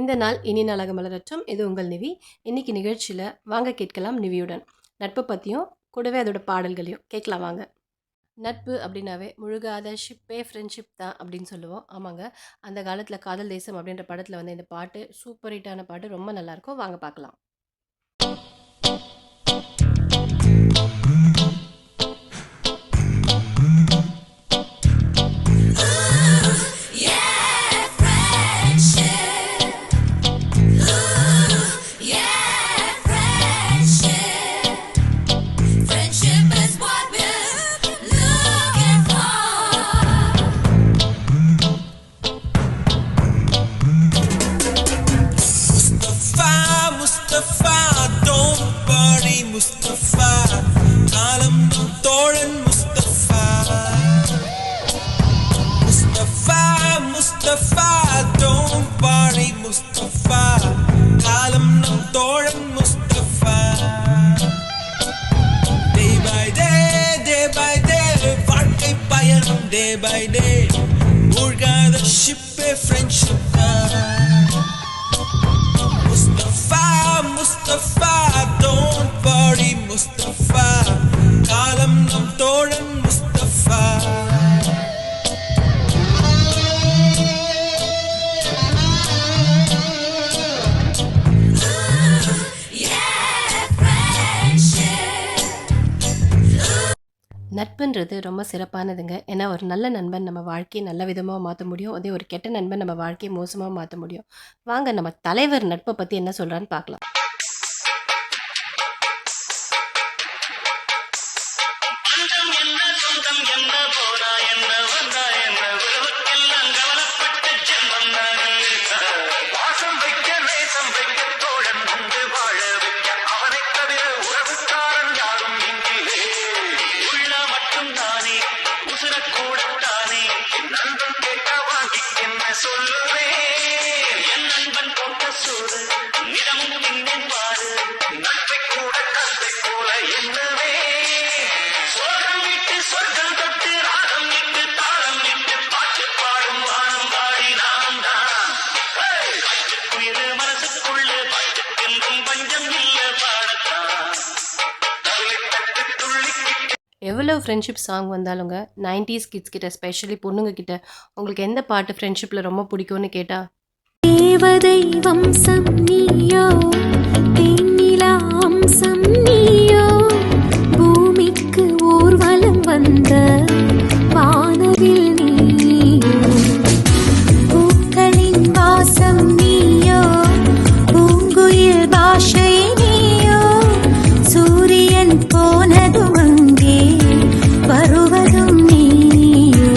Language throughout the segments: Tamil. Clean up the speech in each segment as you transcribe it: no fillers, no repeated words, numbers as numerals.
இந்த நாள் இனி நாளாக மலரட்டும். இது உங்கள் நிவி. இன்னைக்கு நிகழ்ச்சியில் வாங்க கேட்கலாம் நிவியுடன். நட்பை பற்றியும் கூடவே அதோட பாடல்களையும் கேட்கலாம் வாங்க. நட்பு அப்படின்னாவே முழுகாத ஷிப்பே ஃப்ரெண்ட்ஷிப் தான் அப்படின்னு சொல்லுவோம். ஆமாங்க, அந்த காலத்தில் காதல் தேசம் அப்படின்ற படத்தில் வந்து இந்த பாட்டு சூப்பர் ஹிட்டான பாட்டு, ரொம்ப நல்லாயிருக்கும். வாங்க பார்க்கலாம். Mustafa, kalam thoran Mustafa. Mustafa, Mustafa, don't worry Mustafa, kalam thoran Mustafa. Day by day, வாழ்க்கை பயணம் day by day, மூழ்காத ஷிப்பே friendship. Mustafa, Mustafa, don't worry Mustafa, kalam nam thoran Mustafa. நட்புன்றது ரொம்ப சிறப்பானதுங்க. ஏன்னா ஒரு நல்ல நண்பன் நம்ம வாழ்க்கையை நல்ல விதமாக மாற்ற முடியும். அதே ஒரு கெட்ட நண்பன் நம்ம வாழ்க்கையை மோசமாக மாற்ற முடியும். வாங்க நம்ம தலைவர் நட்பை பற்றி என்ன சொல்கிறான்னு பார்க்கலாம். எவ்வளோ ஃப்ரெண்ட்ஷிப் சாங் வந்தாலுங்க 90s கிட்ஸ் கிட்ட, ஸ்பெஷலி பொண்ணுங்க கிட்ட, உங்களுக்கு எந்த பாட்டு ஃப்ரெண்ட்ஷிப்பில் ரொம்ப பிடிக்கும்னு கேட்டால், தேவதை வம்சம் நீயோ, தேனிலா அம்சம் நீயோ, பூமிக்கு ஊர்வலம் வந்த வானவில் நீயோ, பூக்களின் வாசம் நீயோ, பூங்குயில் பாஷை நீயோ, சூரியன் போனதும் அங்கே வருவதும் நீயோ.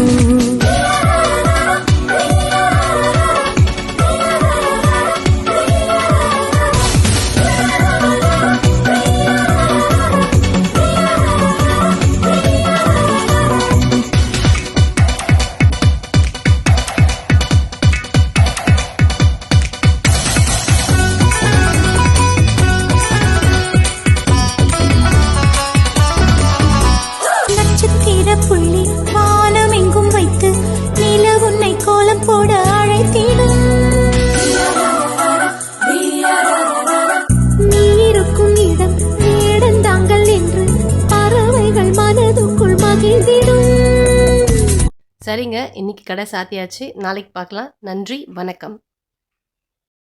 புள்ளி வானம் எங்கும் வைத்து நில உன்னை கோலம் போட அழைத்திடும். நீ இருக்கும் இடம் வேடந்தாங்கள் என்று பறவைகள் மனதுக்குள் மகிழ்ந்திடும். சரிங்க, இன்னைக்கு கடை சாத்தியாச்சு. நாளைக்கு பார்க்கலாம். நன்றி, வணக்கம்.